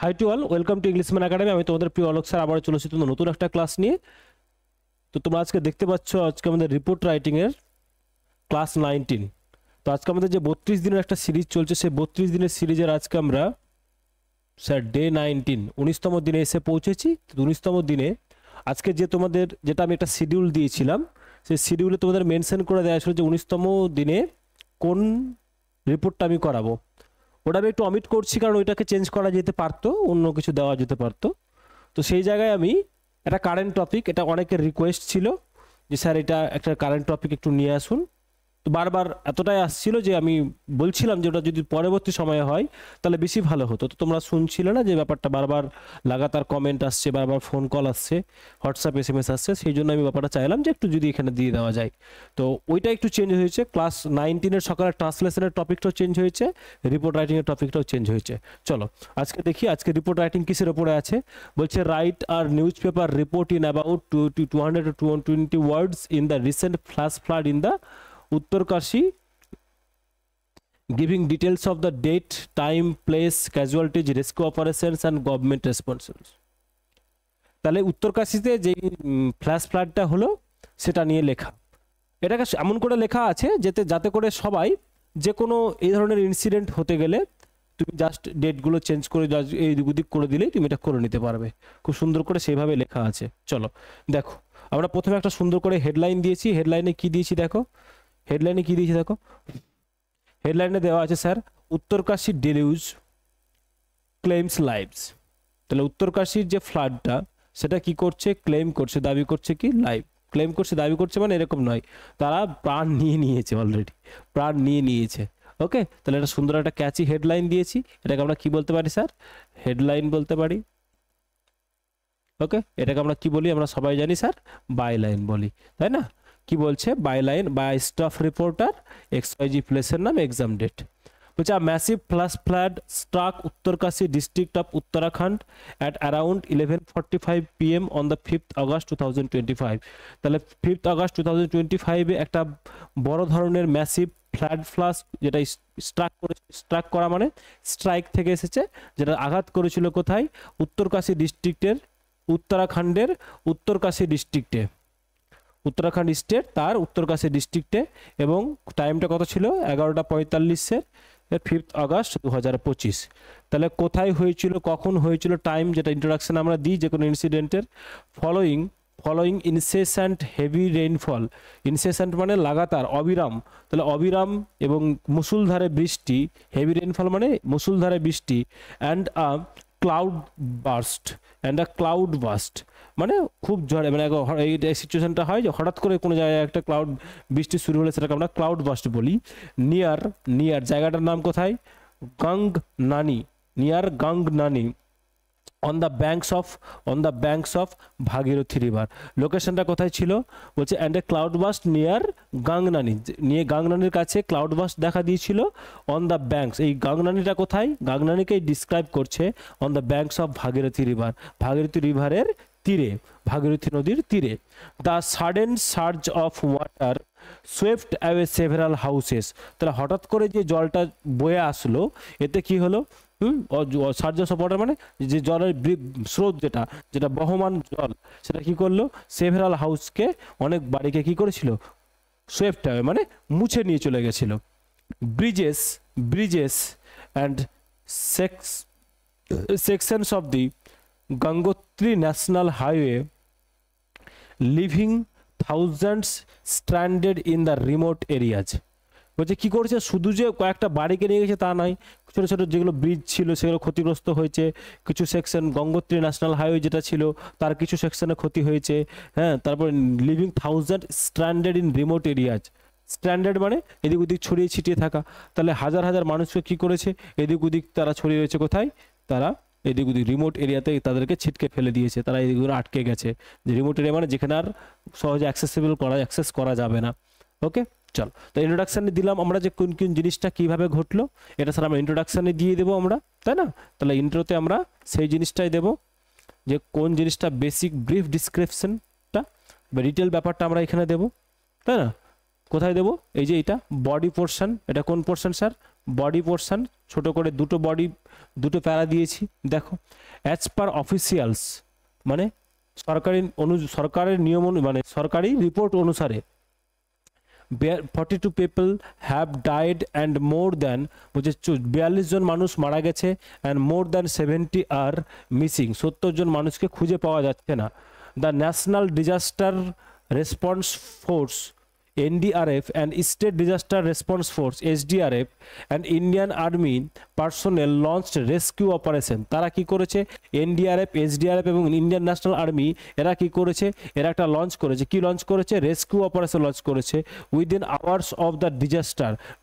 High to all, welcome to English man academy. আমি তোমাদের প্রিয় অলোক স্যার আবার চলে এসেছি তোমাদের নতুন একটা ক্লাস নিয়ে। তো তোমরা আজকে দেখতে পাচ্ছ আজকে আমাদের রিপোর্ট রাইটিং এর ক্লাস 19। তো আজকে আমাদের যে 32 দিনের একটা সিরিজ চলছে, সেই 32 দিনের সিরিজের আজকে আমরা স্যার ডে 19 19তম দিনে এসে পৌঁছেছি। 19তম দিনে আজকে যে তোমাদের যেটা আমি একটা শিডিউল দিয়েছিলাম, সেই শিডিউলে তোমাদের মেনশন করে দেওয়া ছিল যে 19তম দিনে কোন রিপোর্টটা আমি করাবো। ওটা আমি একটু অমিট করছি কারণ ওইটাকে চেঞ্জ করা যেতে পারতো, অন্য কিছু দেওয়া যেতে পারতো। তো সেই জায়গায় আমি একটা কারেন্ট টপিক, এটা অনেকের রিকোয়েস্ট ছিল যে স্যার এটা একটা কারেন্ট টপিক একটু নিয়ে আসুন। তো বারবার এতটাই আসছিল যে আমি বলছিলাম যে ওটা যদি পরবর্তী সময়ে হয় তাহলে বেশি ভালো হতো। তো তোমরা শুনছিলে না যে ব্যাপারটা, বারবার লাগাতার কমেন্ট আসছে, বারবার ফোন কল আসছে, হোয়াটসঅ্যাপ SMS আসছে, সেই জন্য আমি ব্যাপারটা চাইলাম যে একটু যদি এখানে দিয়ে দেওয়া যায়। তো ওইটা একটু চেঞ্জ হয়েছে। ক্লাস 19-এর সকালে ট্রান্সলেশনের টপিকটাও চেঞ্জ হয়েছে, রিপোর্ট রাইটিংয়ের টপিকটাও চেঞ্জ হয়েছে। চলো আজকে দেখি আজকে রিপোর্ট রাইটিং কিসের ওপরে আছে। বলছে রাইট আর news paper report in about 200 to 220 words in the recent flash flood in the Uttarkashi, giving details of the date, time, place, casualties, rescue operations and government responses. তাহলে উত্তরকাশীতে যে flash ফ্লাডটা হলো সেটা নিয়ে লেখা। এটাকে এমন করে লেখা আছে যাতে করে সবাই যে কোনো এই ধরনের ইনসিডেন্ট হতে গেলে তুমি জাস্ট ডেটগুলো চেঞ্জ করে এই দিক করে দিলেই তুমি এটা করে নিতে পারবে। খুব সুন্দর করে সেইভাবে লেখা আছে। চলো দেখো, আমরা প্রথমে একটা সুন্দর করে হেডলাইন দিয়েছি। হেডলাইনে কি দিয়েছি দেখো, হেডলাইনে কি দিয়েছি দেখো, হেডলাইনে দেওয়া আছে sir Uttarkashi deluge claims lives. তাহলে উত্তরকাশীর যে ফ্লাডটা সেটা কি করছে, ক্লেম করছে, দাবি করছে কি লাইভ। ক্লেম করছে, দাবি করছে মানে এরকম নয়, তারা প্রাণ নিয়ে নিয়েছে, অলরেডি প্রাণ নিয়ে নিয়েছে। ওকে, তাহলে এটা সুন্দর একটা ক্যাচি হেডলাইন দিয়েছি। এটাকে আমরা কি বলতে পারি স্যার, হেডলাইন বলতে পারি। ওকে, এটাকে আমরা কি বলি, আমরা সবাই জানি স্যার বাইলাইন বলি, তাই না? কি বলছে, byline by staff reporter XYZ প্লেসের নাম, এক্সাম ডেট। বলছে a massive flash flood struck Uttarkashi district of Uttarakhand at around 11:45 PM on the 5th August 2025। তাহলে 5th August 2025 একটা বড় ধরনের ম্যাসিভ ফ্লাশ, যেটা স্ট্রাক করা মানে স্ট্রাইক থেকে এসেছে, যেটা আঘাত করেছিল কোথায়, উত্তরকাশী ডিস্ট্রিক্টের, উত্তরাখণ্ডের উত্তরকাশী ডিস্ট্রিক্টে, উত্তরাখণ্ড স্টেট তার উত্তরকাশী ডিস্ট্রিক্টে। এবং টাইমটা কত ছিল, 11:45 5th August 2025। তাহলে কোথায় হয়েছিল, কখন হয়েছিল, টাইম, যেটা ইন্ট্রোডাকশন আমরা দিই যে কোনো ইনসিডেন্টের। ফলোয়িং ইনসেসেন্ট হেভি রেইনফল, ইনসেসেন্ট মানে লাগাতার, অবিরাম, তাহলে অবিরাম এবং মুষলধারে বৃষ্টি, হেভি রেইনফল মানে মুষলধারে বৃষ্টি, অ্যান্ড আ ক্লাউড বাস্ট মানে খুব ঝড়ে, মানে এই সিচুয়েশনটা হয় যে হঠাৎ করে কোনো জায়গায় একটা ক্লাউড বৃষ্টি শুরু হলে সেটাকে আমরা ক্লাউড বাস্ট বলি। নিয়ার জায়গাটার নাম কোথায়, Gangnani, near Gangnani on the banks of Bhagirathi river. লোকেশনটা কোথায় ছিল, বলছে and a cloud burst near Gangnani, নিয়ে গাংনানির কাছে ক্লাউড বাস্ট দেখা দিয়েছিল অন দ্য ব্যাঙ্কস। এই গাংনানিটা কোথায়, গাংনানিকেই ডিসক্রাইব করছে on the banks of Bhagirathi river, Bhagirathi রিভারের তীরে, ভাগীরথী নদীর তীরে। The sudden surge of water swift away several houses. তাহলে হঠাৎ করে যে জলটা বয়ে আসলো, এতে কি হলো, সার্জ অফ ওয়াটার মানে যে জলের স্রোত, যেটা বহমান জল, সেটা কি করলো, সেভারাল হাউসকে, অনেক বাড়িকে কি করেছিল, সুইফট অ্যাওয়ে মানে মুছে নিয়ে চলে গেছিল। Bridges and sections of the Gangotri national highway living thousands stranded in the remote areas. বলছে কী করেছে, শুধু যে কয়েকটা বাড়িকে নিয়ে গেছে তা নয়, ছোটো ছোটো যেগুলো ব্রিজ ছিল সেগুলো ক্ষতিগ্রস্ত হয়েছে, কিছু সেকশন গঙ্গোত্রী ন্যাশনাল হাইওয়ে যেটা ছিল তার কিছু সেকশনে ক্ষতি হয়েছে। হ্যাঁ, তারপর living thousand stranded in remote areas, stranded মানে এদিক ওদিক ছড়িয়ে ছিটিয়ে থাকা। তাহলে হাজার হাজার মানুষকে কী করেছে, এদিক ওদিক তারা ছড়িয়ে রয়েছে কোথায়, তারা এদিক ওদিক রিমোট এরিয়াতে তাদেরকে ছিটকে ফেলে দিয়েছে, তারা এদিক আটকে গেছে। যে রিমোট এরিয়া মানে যেখানে আর সহজে অ্যাক্সেস করা যাবে না। ওকে, চল, তো ইন্ট্রোডাকশানে দিলাম আমরা যে কোন কোন জিনিসটা কীভাবে ঘটলো, এটা স্যার আমরা ইন্ট্রোডাকশানে দিয়ে দেবো আমরা, তাই না? তাহলে ইন্ট্রোতে আমরা সেই জিনিসটাই দেবো যে কোন জিনিসটা বেসিক ব্রিফ ডিসক্রিপশনটা বা ডিটেল ব্যাপারটা আমরা এখানে দেবো, তাই না? কোথায় দেবো, এই যে এটা বডি পোর্শন, এটা কোন পোর্শন স্যার, বডি পোর্শন ছোট করে দুটো প্যারা দিয়েছি। দেখো অ্যাজ পার অফিসিয়ালস মানে সরকারের নিয়ম মানে সরকারি রিপোর্ট অনুসারে 42 people have died and more than 42 জন মানুষ মারা গেছে and more than 70 are missing 70 জন মানুষকে খুঁজে পাওয়া যাচ্ছে না। The National Disaster Response Force NDRF and State Disaster Response Force SDRF and Indian Army personnel launched rescue operation। তারা কি করেছে NDRF SDRF এবং ইন্ডিয়ান ন্যাশনাল আর্মি এরা কি করেছে এরা একটা লঞ্চ করেছে কি লঞ্চ করেছে রেস্কিউ অপারেশন লঞ্চ করেছে within hours of the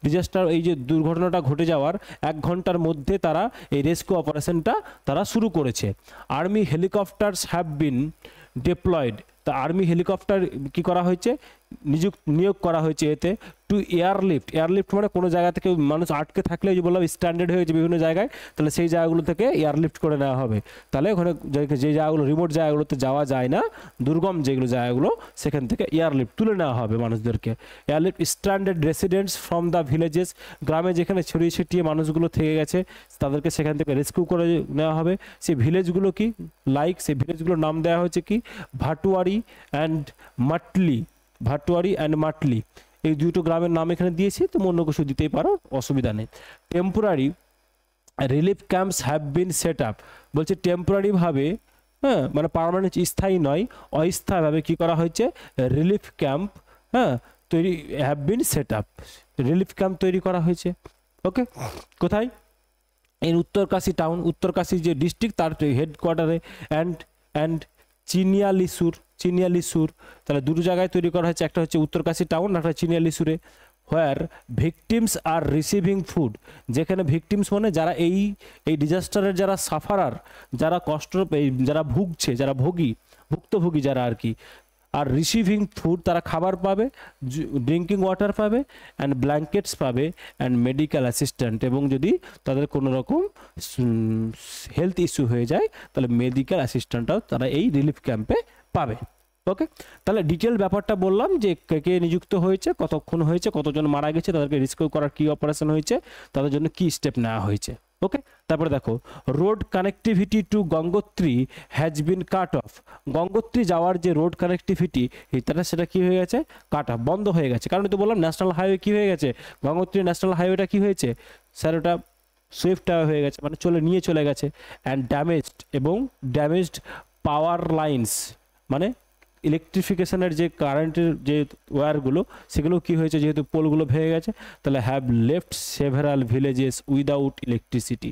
disaster এই যে দুর্ঘটনাটা ঘটে যাওয়ার 1 ঘন্টার মধ্যে তারা এই রেস্কিউ অপারেশনটা তারা শুরু করেছে। আর্মি হেলিকপ্টারস হ্যাভ বিন ডিপ্লয়েড তা আর্মি হেলিকপ্টার কি করা হয়েছে নিয়োগ করা হয়েছে এতে টু এয়ারলিফট মানে কোনো জায়গা থেকে মানুষ আটকে থাকলে যে বললাম স্ট্যান্ডার্ড হয়েছে বিভিন্ন জায়গায় তাহলে সেই জায়গাগুলো থেকে এয়ারলিফট করে নেওয়া হবে। তাহলে ওখানে যে জায়গাগুলো রিমোট জায়গাগুলোতে যাওয়া যায় না দুর্গম যেগুলো জায়গাগুলো সেখান থেকে এয়ারলিফট তুলে নেওয়া হবে মানুষদেরকে। Airlift standard residents from the villages গ্রামে যেখানে ছড়িয়ে ছিটিয়ে মানুষগুলো থেকে গেছে তাদেরকে সেখান থেকে রেস্কিউ করে নেওয়া হবে। সেই ভিলেজগুলো কি সেই ভিলেজগুলোর নাম দেওয়া হয়েছে কি ভাটুয়ারি অ্যান্ড মাটলি এই দুটো গ্রামের নাম এখানে দিয়েছি তুমি অন্য কিছু দিতেই পারো অসুবিধা নেই। Temporary relief camps have been set up বলছে টেম্পোরারি ভাবে মানে পার্মানেন্ট স্থায়ী নয় অস্থায়ীভাবে কি করা হয়েছে রিলিফ ক্যাম্প তৈরি have been set up relief camp তৈরি করা হয়েছে। ওকে কোথায় এই উত্তরকাশী যে ডিস্ট্রিক্ট তার হেডকোয়ার্টারে অ্যান্ড চিনিয়ালিসুর তাহলে দুটো জায়গায় তৈরি করা হয়েছে একটা হচ্ছে উত্তরকাশী টাউন একটা চিনিয়ালিসুরে। হোয়ার ভিকটিমস আর রিসিভিং ফুড যেখানে ভিকটিমস মানে যারা এই ডিজাস্টারের যারা সাফারার যারা যারা ভুগছে যারা ভুক্তভোগী যারা আর কি আর রিসিভিং ফুড তারা খাবার পাবে ড্রিঙ্কিং ওয়াটার পাবে অ্যান্ড ব্ল্যাঙ্কেটস পাবে অ্যান্ড মেডিকেল অ্যাসিস্ট্যান্ট এবং যদি তাদের কোনো রকম হেলথ ইস্যু হয়ে যায় তাহলে মেডিকেল অ্যাসিস্ট্যান্টটাও তারা এই রিলিফ ক্যাম্পে পাবে। ওকে তাহলে ডিটেল ব্যাপারটা বললাম যে কে নিযুক্ত হয়েছে কতক্ষণ হয়েছে কতজন মারা গেছে তাদেরকে রেস্কিউ করার কী অপারেশন হয়েছে তাদের জন্য কি স্টেপ নেওয়া হয়েছে। ওকে তারপরে দেখো road connectivity two Gangotri has been cut off Gangotri যাওয়ার যে রোড কানেক্টিভিটি সেটা কি হয়ে গেছে কাট অফ বন্ধ হয়ে গেছে। কারণ তো বললাম ন্যাশনাল হাইওয়ে কি হয়ে গেছে গঙ্গোত্রী ন্যাশনাল হাইওয়েটা কি হয়েছে স্যার ওটা সুইফট হয়ে গেছে মানে নিয়ে চলে গেছে অ্যান্ড ড্যামেজড পাওয়ার লাইন্স মানে ইলেকট্রিফিকেশনের যে কারেন্টের যে ওয়্যারগুলো সেগুলো কি হয়েছে যেহেতু পোলগুলো ভেঙে গেছে তাহলে have left several villages without electricity.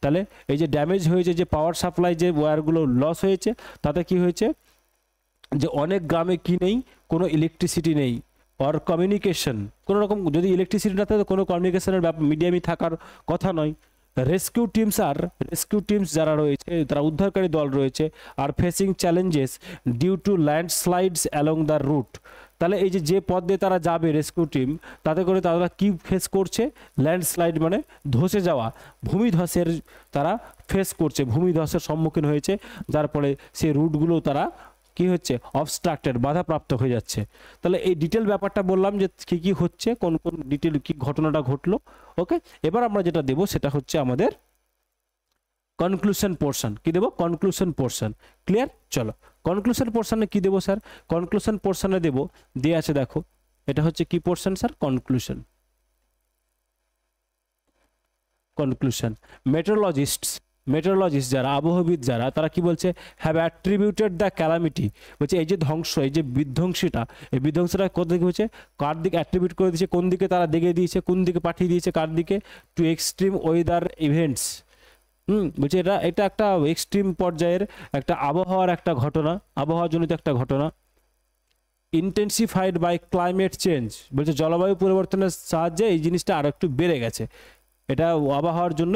তাহলে এই যে ড্যামেজ হয়েছে যে পাওয়ার সাপ্লাই যে ওয়্যারগুলো লস হয়েছে তাতে কি হয়েছে যে অনেক গ্রামে কি নেই কোনো ইলেকট্রিসিটি নেই অর কমিউনিকেশন কোনো রকম যদি ইলেকট্রিসিটি না থাকে কোনো কমিউনিকেশনের মিডিয়ামই থাকার কথা নয়। রেস্কিউ টিমস যারা রয়েছে তারা উদ্ধারকারী দল রয়েছে আর facing challenges due to landslides along the route. তাহলে এই যে পথ দিয়ে তারা যাবে রেস্কিউ টিম তাতে করে তারা কি ফেস করছে ল্যান্ডস্লাইড মানে ধসে যাওয়া ভূমিধসের তারা ফেস করছে ভূমিধসের সম্মুখীন হয়েছে যার ফলে সেই রুটগুলো তারা কি হচ্ছে অবস্ট্রাক্টেড বাধাপ্রাপ্ত হয়ে যাচ্ছে। তাহলে এই ডিটেল ব্যাপারটা বললাম যে কি হচ্ছে কোন ডিটেল কি ঘটনাটা ঘটলো। ওকে এবার আমরা যেটা দেব সেটা হচ্ছে আমাদের কনক্লুশন পোর্শন কি দেব কনক্লুশন পোর্শন ক্লিয়ার। চলো কনক্লুশন পোর্শনে কি দেব স্যার কনক্লুশন পোর্শনে দেব দিয়ে আছে দেখো এটা হচ্ছে কি পোর্শন স্যার কনক্লুশন মেট্রোলজিস্ট যারা আবহাওয়াবিদ যারা তারা কি বলছে হ্যাভ অ্যাট্রিবিউটেড দ্য ক্যালামিটি বলছে এই যে ধ্বংস এই যে বিধ্বংসীটা এই বিধ্বংসটা কোথা থেকে হয়েছে কার দিকে অ্যাট্রিবিউট করে দিয়েছে কোন দিকে তারা দেখে দিয়েছে কোন দিকে পাঠিয়ে দিয়েছে কার দিকে টু এক্সট্রিম ওয়েদার ইভেন্টস বলছে এটা একটা এক্সট্রিম পর্যায়ের একটা আবহাওয়ার একটা ঘটনা আবহাওয়াজনিত একটা ঘটনা ইন্টেন্সিফাইড বাই ক্লাইমেট চেঞ্জ বলছে জলবায়ু পরিবর্তনের সাহায্যে এই জিনিসটা আরো একটু বেড়ে গেছে এটা আবহাওয়ার জন্য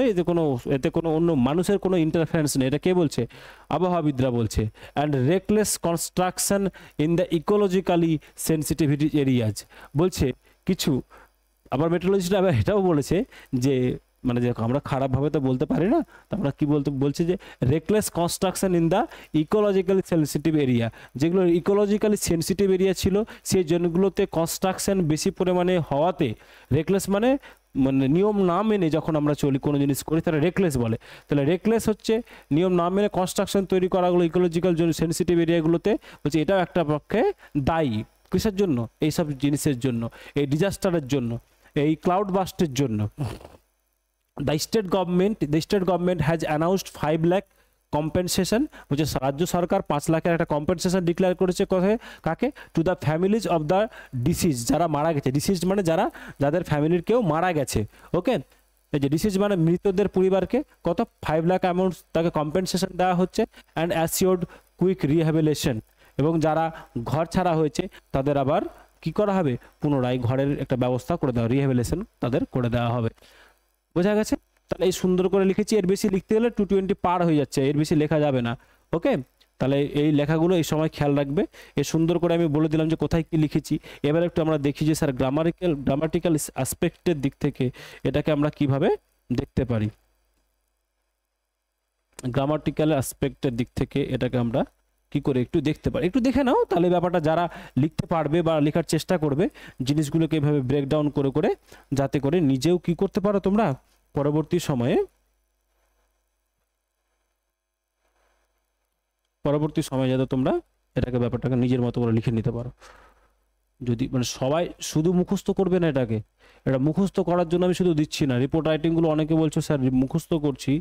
এতে কোনো অন্য মানুষের কোনো ইন্টারফারেন্স নেই এটা কে বলছে আবহাওয়াবিদরা বলছে and reckless construction in the ecologically sensitivity areas বলছে কিছু আবার মেট্রোলজিস্টরা আবার এটাও বলেছে যে মানে যে আমরা খারাপভাবে তো বলতে পারি না আমরা কি বলছে যে reckless construction in the ecologically sensitive area যেগুলো ইকোলজিক্যালি সেন্সিটিভ এরিয়া ছিল সেই জন্যগুলোতে কনস্ট্রাকশন বেশি পরিমাণে হওয়াতে রেকলেস মানে মানে নিয়ম না মেনে যখন আমরা চলি কোনো জিনিস করি তাহলে রেকলেস বলে। তাহলে রেকলেস হচ্ছে নিয়ম না মেনে কনস্ট্রাকশন তৈরি করাগুলো ইকোলজিক্যাল সেন্সিটিভ এরিয়াগুলোতে হচ্ছে, এটাও একটা পক্ষে দায়ী। কিসের জন্য? এইসব জিনিসের জন্য, এই ডিজাস্টারের জন্য, এই ক্লাউড বাস্টের জন্য। The state government has announced 5 lakh compensation, হচ্ছে রাজ্য সরকার 5 লাখের একটা কম্পেনসেশন ডিক্লেয়ার করেছে। কোথায়? কাকে? Two the families of the ডিসিজ, যারা মারা গেছে। ডিসিজ মানে যাদের ফ্যামিলির কেউ মারা গেছে। ওকে, এই যে ডিসিজ মানে মৃতদের পরিবারকে কত 5 লাখ অ্যামাউন্ট তাকে কম্পেনসেশন দেওয়া হচ্ছে। অ্যান্ড অ্যাসিওর্ড কুইক রিহ্যাবিলিটেশন, এবং যারা ঘর ছাড়া হয়েছে তাদের আবার কি করা হবে? পুনরায় ঘরের একটা ব্যবস্থা করে দেওয়া, রিহ্যাবিলিটেশন তাদের করে দেওয়া হবে। বোঝা গেছে? তাহলে এই সুন্দর করে লিখেছি। এর বেশি লিখতে গেলে 220 পার হয়ে যাচ্ছে, এর বেশি লেখা যাবে না। ওকে, তাহলে এই লেখাগুলো এই সময় খেয়াল রাখবে। এ সুন্দর করে আমি বলে দিলাম যে কোথায় কি লিখেছি। এবার একটু আমরা দেখি যে স্যার গ্রামাটিক্যাল অ্যাসপেক্টের দিক থেকে এটাকে আমরা কিভাবে দেখতে পারি। গ্রামাটিক্যাল অ্যাসপেক্টের দিক থেকে এটাকে আমরা কি করে একটু দেখতে পারি, একটু দেখে নাও। তাহলে ব্যাপারটা যারা লিখতে পারবে বা লেখার চেষ্টা করবে, জিনিসগুলোকে এভাবে ব্রেকডাউন করে করে, যাতে করে নিজেও কি করতে পারো তোমরা পরবর্তী সময়ে যাতে তোমরা এটাকে ব্যাপারটাকে নিজের মতো করে লিখে নিতে পারো। যদি মানে সবাই শুধু মুখস্থ করবে না, এটা মুখস্থ করার জন্য আমি শুধু দিচ্ছি না। রিপোর্ট রাইটিংগুলো অনেকে বলছো স্যার মুখস্থ করছি,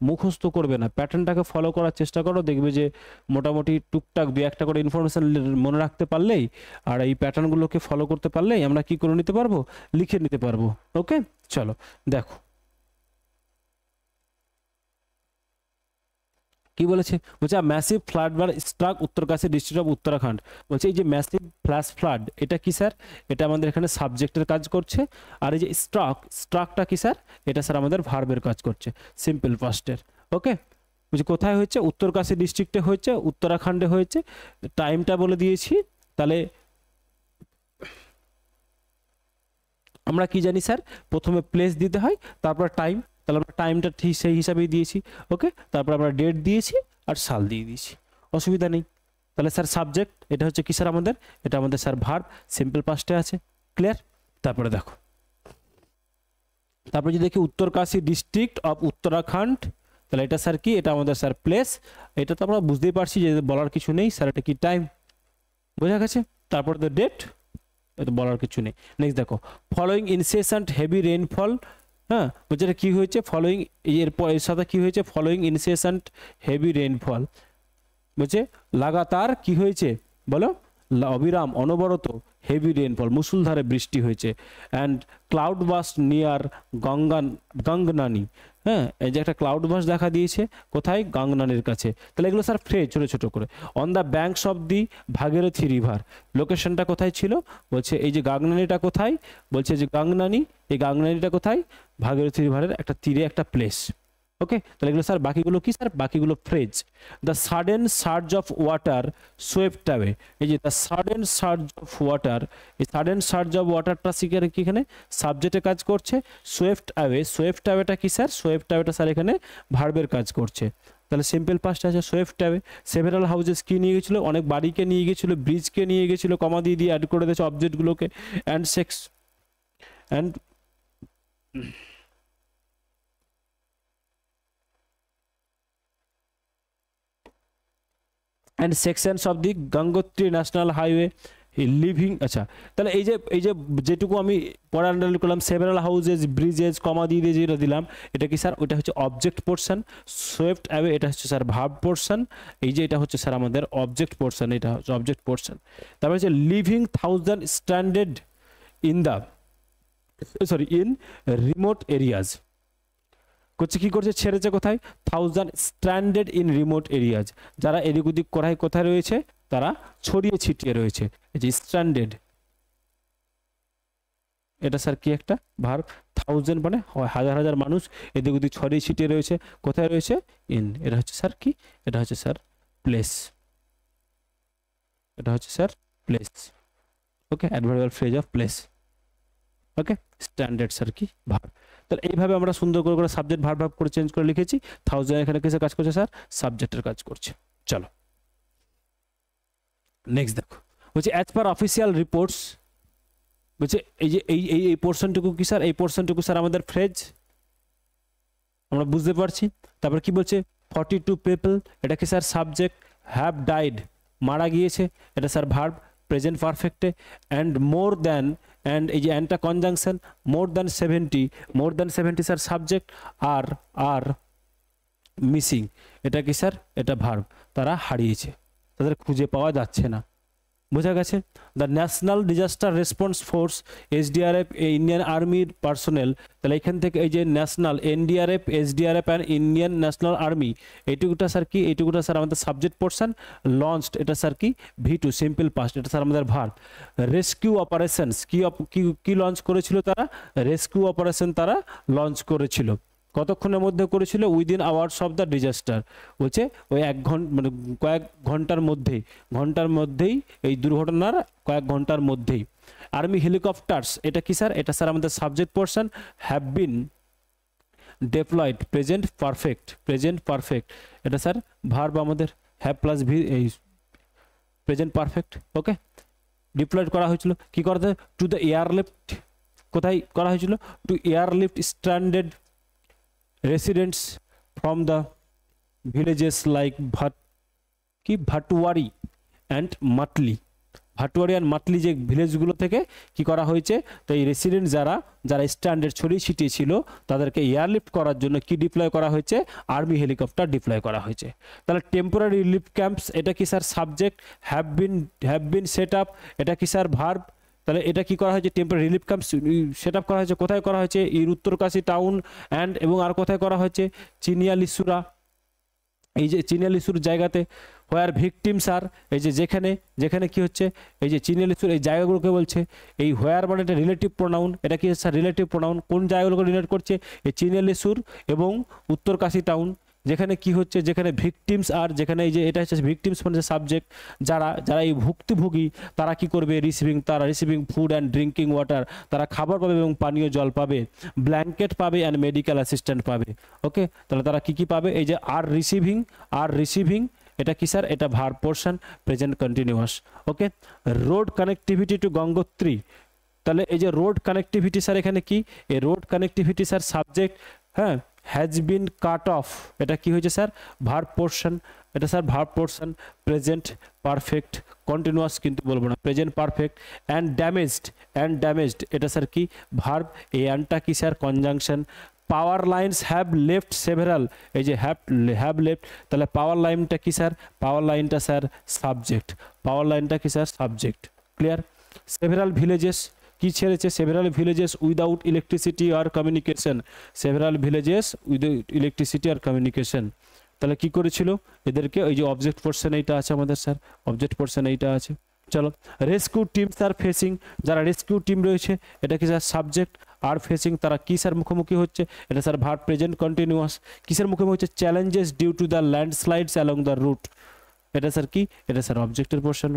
মুখস্থ করবে না, প্যাটার্নটাকে ফলো করার চেষ্টা করো। দেখবে যে মোটামুটি টুকটাক 2-1টা করে ইনফরমেশান মনে রাখতে পারলেই, আর এই প্যাটার্নগুলোকে ফলো করতে পারলেই আমরা কি করে নিতে পারবো? লিখে নিতে পারবো। ওকে, চলো দেখো কি বলেছে। বলছে massive flood bar struck Uttarkashi district of Uttarakhand. বলছে এই যে ম্যাসিভ ফ্ল্যাশ ফ্লাড, এটা কি স্যার? এটা আমাদের এখানে সাবজেক্টের কাজ করছে। আর এই যে স্ট্রাকটা কি স্যার? এটা স্যার আমাদের ভার্বের কাজ করছে, সিম্পল পাস্টের। ওকে, বলছে কোথায় হয়েছে? উত্তরকাশী ডিস্ট্রিক্টে হয়েছে, উত্তরাখণ্ডে হয়েছে। টাইমটা বলে দিয়েছি। তাহলে আমরা কি জানি স্যার? প্রথমে প্লেস দিতে হয়, তারপর টাইম। তাহলে আমরা টাইমটা ঠিক সেই হিসাবেই দিয়েছি। ওকে, তারপর আমরা ডেট দিয়েছি আর সাল দিয়ে দিয়েছি, অসুবিধা নেই। তাহলে স্যার সাবজেক্ট এটা হচ্ছে কি স্যার আমাদের? এটা আমাদের স্যার ভার্ব, সিম্পল পাস্টে আছে। ক্লিয়ার? তারপরে দেখো, তারপরে যদি দেখি উত্তরকাশী ডিস্ট্রিক্ট অফ উত্তরাখণ্ড, তাহলে এটা স্যার কি? এটা আমাদের স্যার প্লেস। এটা তো আমরা বুঝতেই পারছি যে বলার কিছু নেই স্যার, এটা কি টাইম। বোঝা গেছে? তারপরে তো ডেট, এটা বলার কিছু নেই। নেক্সট দেখো, ফলোয়িং ইনসেসেন্ট হেভি রেইনফল। হ্যাঁ, বলছে এটা কি হয়েছে? ফলোয়িং, এরপর এর সাথে কি হয়েছে? ফলোয়িং ইনসেসেন্ট হেভি রেইনফল, বলছে লাগাতার কি হয়েছে বলো? অবিরাম অনবরত হেভি রেইনফল, মুষলধারে বৃষ্টি হয়েছে। And cloud burst near Gangnani. হ্যাঁ, এই যে একটা ক্লাউড বাস্ট দেখা দিয়েছে কোথায়? গঙ্গনানির কাছে। তাহলে এগুলো স্যার ফ্রেজ ছোটো ছোটো করে। On the banks of the Bhagirathi river, লোকেশনটা কোথায় ছিল? বলছে এই যে গাংনানিটা কোথায়? বলছে যে গাংনানি, এই গাংনানিটা কোথায়? ভাগীরথী রিভারের একটা তীরে একটা প্লেস। ওকে, তাহলে এগুলো স্যার বাকিগুলো কি স্যার? বাকিগুলো phrase. The sudden surge of water swept away, এই যে the sudden surge of water, এই সাডেন সার্জ অফ ওয়াটারটা শিখে কি এখানে সাবজেক্টে কাজ করছে। সোয়েপ্ট অ্যাওয়েটা কি স্যার? সোয়েপ্ট অ্যাওয়েটা স্যার এখানে ভার্বের কাজ করছে। তাহলে সিম্পল পাস্ট আছে সোয়েপ্ট অ্যাওয়ে। সেভারাল হাউসেস কি নিয়ে গেছিলো? অনেক বাড়িকে নিয়ে গেছিলো, ব্রিজকে নিয়ে গেছিলো, কমা দিয়ে দিয়ে অ্যাড করে দিয়েছে অবজেক্টগুলোকে। And sex and and sections of the Gangotri national highway living. আচ্ছা, তাহলে এই যে যেটুকু আমি পরে আন্ডারলাইন করলাম, সেভারাল হাউসেস, ব্রিজেস, কমা দিয়ে দিয়ে যেটা দিলাম, এটা কি স্যার? ওটা হচ্ছে অবজেক্ট পোর্শন। সোয়েপ্ট অ্যাওয়ে এটা হচ্ছে স্যার ভার্ব পোর্শন। এই যে এটা হচ্ছে স্যার আমাদের অবজেক্ট পোর্শন, এটা হচ্ছে অবজেক্ট পোর্শন। তারপরে হচ্ছে living thousand standard in remote areas. করছে কি করছে? ছেড়েছে কোথায়? 1000 স্ট্যান্ডার্ড ইন রিমোট এরিয়াজ, যারা এদিক ওদিক কোথায় রয়েছে? তারা ছড়িয়ে ছিটিয়ে রয়েছে। এই যে স্ট্যান্ডার্ড, এটা স্যার কি একটা ভার্ব। 1000 মানে হাজার হাজার মানুষ এদিক ওদিক ছড়িয়ে ছিটিয়ে রয়েছে। কোথায় রয়েছে? ইন। এটা হচ্ছে স্যার কি? এটা হচ্ছে স্যার প্লেস। এটা হচ্ছে sir place. Okay, adverbial phrase of place. Okay, standard sir কি? ভার্ব। তাহলে এইভাবে আমরা সুন্দর করে করে সাবজেক্ট ভার্ব করে চেঞ্জ করে লিখেছি। 1000 এখানে কিসের কাজ করছে স্যার? সাবজেক্টের কাজ করছে। চলো নেক্সট দেখো, বলছি অ্যাজ পার অফিসিয়াল রিপোর্টস বলছে এই যে এই পোর্শনটুকু কি স্যার, এই পোর্শনটুকু স্যার আমাদের ফ্রেজ, আমরা বুঝতে পারছি। তারপর কি বলছে 42 পিপল, এটা কি স্যার সাবজেক্ট, হ্যাভ ডাইড মারা গিয়েছে, এটা স্যার ভার্ব প্রেজেন্ট পারফেক্টে, অ্যান্ড মোর দ্যান, অ্যান্ড এই যে অ্যান্ডটা conjunction, more than 70 sir subject, আর মিসিং এটা কি স্যার, এটা ভার্ব, তারা হারিয়েছে, তাদের খুঁজে পাওয়া যাচ্ছে না। বোঝা গেছে? The national disaster response force SDRF Indian আর্মির পার্সোনেল, তাহলে এখান থেকে এই যে national NDRF SDRF and Indian national army, এইটুকুটা স্যার কি, এইটুকুটা স্যার আমাদের সাবজেক্ট পোর্শন, লঞ্চড এটা স্যার কি V2 সিম্পল পাস্ট, এটা স্যার আমাদের ভার্ব। রেস্কিউ অপারেশনস কি লঞ্চ করেছিল তারা, রেস্কিউ অপারেশন তারা লঞ্চ করেছিল, কতক্ষণের মধ্যে করেছিল, within hours of the disaster, বলছে ওই 1 ঘন্টা মানে কয়েক ঘন্টার মধ্যেই এই দুর্ঘটনার কয়েক ঘন্টার মধ্যেই। আর্মি হেলিকপ্টার্স এটা কি স্যার, এটা স্যার আমাদের subject portion, have been deployed present perfect, এটা স্যার ভার্ব আমাদের, হ্যাভ প্লাস ভি এই প্রেজেন্ট পারফেক্ট। ওকে, ডিপ্লয়েড করা হয়েছিল কি করতে, টু দ্য এয়ারলিফট, কোথায় করা হয়েছিল, to airlift standard residents from the villages like Bhatwari and Matli যে ভিলেজগুলো থেকে কি করা হয়েছে, তো এই রেসিডেন্ট যারা স্ট্যান্ডার্ড ছড়িয়ে ছিটিয়ে ছিল তাদেরকে এয়ারলিফট করার জন্য কি ডিপ্লয় করা হয়েছে, আর্মি হেলিকপ্টার ডিপ্লয় করা হয়েছে। তাহলে টেম্পোরারি রিলিফ ক্যাম্পস এটা কি sir subject, have been set up, এটা কি স্যার ভার্ব। তাহলে এটা কি করা হয়েছে, temporary relief camp set up করা হয়েছে, কোথায় করা হয়েছে, এর উত্তরকাশী টাউন অ্যান্ড, এবং আর কোথায় করা হয়েছে, চিনিয়ালিসুরা, এই যে চিনিয়ালিসুর জায়গাতে। হোয়ার ভিকটিমস আর, এই যে যেখানে কি হচ্ছে, এই যে চিনিয়ালিসুর এই জায়গাগুলোকে বলছে, এই হোয়ার মানে এটা রিলেটিভ প্রোনাউন, এটা কি স্যার রিলেটিভ প্রোনাউন, কোন জায়গাগুলোকে রিলেট করছে, এই চিনিয়ালিসুর এবং উত্তরকাশী টাউন, যেখানে কি হচ্ছে, যেখানে ভিকটিমস আর, যেখানে এই যে এটা হচ্ছে ভিকটিমস মানে সাবজেক্ট, যারা এই ভুক্তভোগী তারা কি করবে, receiving food and drinking water, তারা খাবার পাবে এবং পানীয় জল পাবে, ব্ল্যাঙ্কেট পাবে অ্যান্ড মেডিকেল অ্যাসিস্ট্যান্ট পাবে। ওকে, তাহলে তারা কি পাবে, এই যে আর রিসিভিং এটা কি স্যার, এটা ভার্ব পোর্শন প্রেজেন্ট কন্টিনিউয়াস। ওকে, রোড কানেক্টিভিটি টু গঙ্গোত্রী, তাহলে এই যে রোড কানেক্টিভিটি স্যার এখানে কি, এই রোড কানেক্টিভিটি স্যার সাবজেক্ট, হ্যাঁ, হ্যাজ বিন কাট অফ এটা কি হয়েছে স্যার, ভার্ব পোর্শন, এটা sir verb portion present perfect, continuous কিন্তু বলবো না, প্রেজেন্ট পারফেক্ট। অ্যান্ড ড্যামেজড এটা স্যার কি, ভার্ব, এই অ্যান্ডটা কি sir conjunction. Power lines have left several, এই যে হ্যাভ লেফট, তাহলে পাওয়ার লাইনটা কি স্যার, পাওয়ার লাইনটা sir subject, clear. Several villages কি ছেড়েছে, সেভারাল ভিলেজেস উইদাউট ইলেকট্রিসিটি আর কমিউনিকেশন, তাহলে কি করেছিল এদেরকে, ওই যে অবজেক্ট পোর্শন এইটা আছে আমাদের স্যার, অবজেক্ট পোর্শন এইটা আছে। চলো, রেস্কিউ টিম স্যার ফেসিং, যারা রেস্কিউ টিম রয়েছে এটা কি স্যার সাবজেক্ট, আর ফেসিং তারা কি স্যার মুখোমুখি হচ্ছে, এটা স্যার ভার্ব প্রেজেন্ট কন্টিনিউয়াস। কিসের মুখোমুখি হচ্ছে, challenges due to the landslides along the route, এটা স্যার কি, এটা স্যার অবজেক্টের পোর্শন।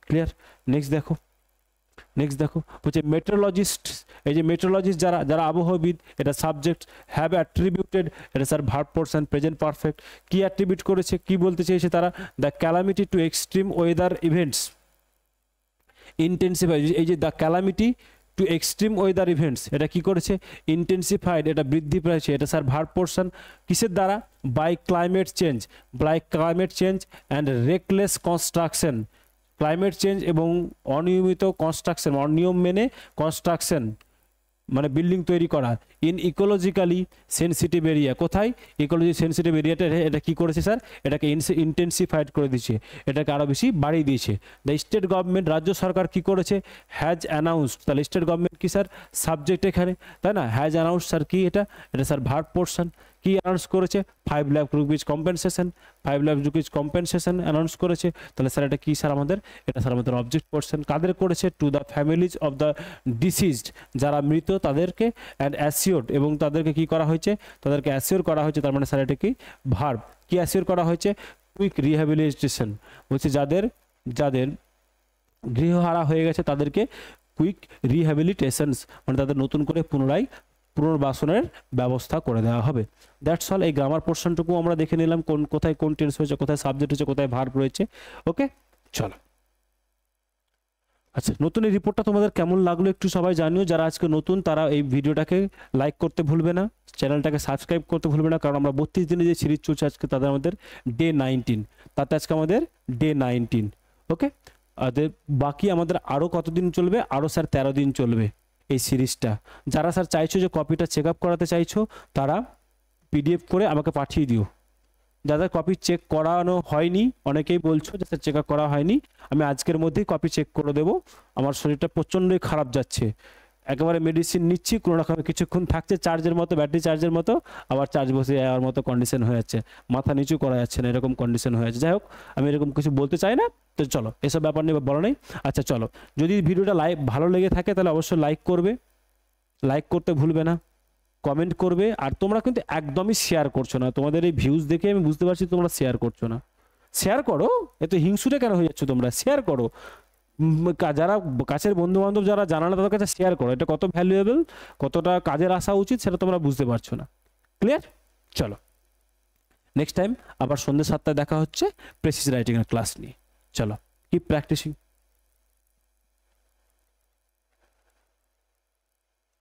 ক্লিয়ার। নেক্সট দেখো বলছে মেট্রোলজিস্ট, এই যে মেট্রোলজিস্ট যারা আবহাওয়াবিদ, এটা সাবজেক্ট, হ্যাভ অ্যাট্রিবিউটেড এটা sir verb portion present perfect. কি অ্যাট্রিবিউট করেছে, কি বলতে চেয়েছে তারা, the calamity to extreme weather events intensify, এই যে the calamity to extreme weather events এটা কি করেছে, ইন্টেন্সিফাইড এটা বৃদ্ধি পেয়েছে, এটা স্যার ভার্ব পোর্শন, কিসের দ্বারা, by climate change and reckless construction, climate change এবং অনিয়মিত কনস্ট্রাকশন, অনিয়ম মেনে কনস্ট্রাকশন মানে বিল্ডিং তৈরি করা, ইন ইকোলজিক্যালি সেন্সিটিভ এরিয়া, কোথায়, ইকোলজি সেন্সিটিভ এরিয়াটা, এটা কি করেছে স্যার, এটাকে ইন্টেন্সিফাইড করে দিয়েছে, এটাকে আরও বেশি বাড়িয়ে দিয়েছে। দ্য স্টেট গভর্নমেন্ট রাজ্য সরকার কি করেছে, হ্যাজ অ্যানাউন্সড, তাহলে স্টেট গভর্নমেন্ট কি স্যার সাবজেক্ট এখানে, তাই না, হ্যাজ অ্যানাউন্সড স্যার কি, এটা স্যার ভার্ব পোর্শন। কি অ্যানাউন্স করেছে, 5 লাখ রুপিজ কম্পেনসেশন অ্যানাউন্স করেছে, তাহলে স্যার এটা কি স্যার আমাদের, এটা স্যার আমাদের অবজেক্ট পোর্শন। কাদের করেছে, to the families of the deceased, যারা মৃত তাদেরকে, অ্যান্ড অ্যাসিওর্ড এবং তাদেরকে কি করা হয়েছে, তাদেরকে অ্যাসিওর করা হয়েছে, তার মানে স্যার এটা কি ভার্ব। কি অ্যাসিওর করা হয়েছে, কুইক রিহ্যাবিলিটেশন, বলছে যাদের গৃহহারা হয়ে গেছে তাদেরকে কুইক রিহ্যাবিলিটেশনস মানে তাদের নতুন করে পুনর্বাসনের ব্যবস্থা করে দেওয়া হবে। That's all. এই গ্রামার পোর্শনটুকু আমরা দেখে নিলাম, কোথায় কোন টেন্স হয়েছে, কোথায় সাবজেক্ট হয়েছে, কোথায় ভার্ব রয়েছে। ওকে, চলো আচ্ছা, নতুন এই রিপোর্টটা তোমাদের কেমন লাগলো একটু সবাই জানিও। যারা আজকে নতুন তারা এই ভিডিওটাকে লাইক করতে ভুলবে না, চ্যানেলটাকে সাবস্ক্রাইব করতে ভুলবে না, কারণ আমরা 32 দিনে যে সিরিজ চলছে আজকে তাদের আমাদের ডে 19, তাতে আজকে আমাদের ডে 19। ওকে, আর বাকি আমাদের আরও কতদিন চলবে? আরও স্যার 13 দিন চলবে এই সিরিজটা। যারা স্যার চাইছো যে কপিটা চেক আপ করাতে চাইছো তারা পিডিএফ করে আমাকে পাঠিয়ে দিও। যাদের কপি চেক করানো হয়নি, অনেকেই বলছো যে স্যার চেক আপ করা হয়নি, আমি আজকের মধ্যেই কপি চেক করে দেবো। আমার শরীরটা প্রচণ্ডই খারাপ যাচ্ছে, একেবারে মেডিসিন নিচ্ছি, কোনো রকমের কিছুক্ষণ থাকছে চার্জের মতো, ব্যাটারি চার্জের মতো, আবার চার্জ বসে যাওয়ার মতো কন্ডিশন হয়ে যাচ্ছে, মাথা নিচু করা যাচ্ছে না, এরকম কন্ডিশন হয়ে যাচ্ছে। যাই হোক, আমি এরকম কিছু বলতে চাই না, তো চলো এসব ব্যাপার নিয়ে বলা নেই। আচ্ছা চলো, যদি ভিডিওটা ভালো লেগে থাকে তাহলে অবশ্যই লাইক করবে, লাইক করতে ভুলবে না, কমেন্ট করবে। আর তোমরা কিন্তু একদমই শেয়ার করছো না, তোমাদের এই ভিউজ দেখে আমি বুঝতে পারছি তোমরা শেয়ার করছো না। শেয়ার করো, এত হিংসুটে কেন হয়ে যাচ্ছ তোমরা? শেয়ার করো, যারা কাছের বন্ধু বান্ধব যারা জানা না তাদের কাছে শেয়ার করো। এটা কত ভ্যালুয়েবল, কতটা কাজের আসা উচিত সেটা তোমরা বুঝতে পারছো না। ক্লিয়ার? চলো, নেক্সট টাইম আবার সন্ধ্যে 7টায় দেখা হচ্ছে প্রেসিস রাইটিংয়ের ক্লাস নিয়ে। চলো, কিপ প্র্যাকটিসিং।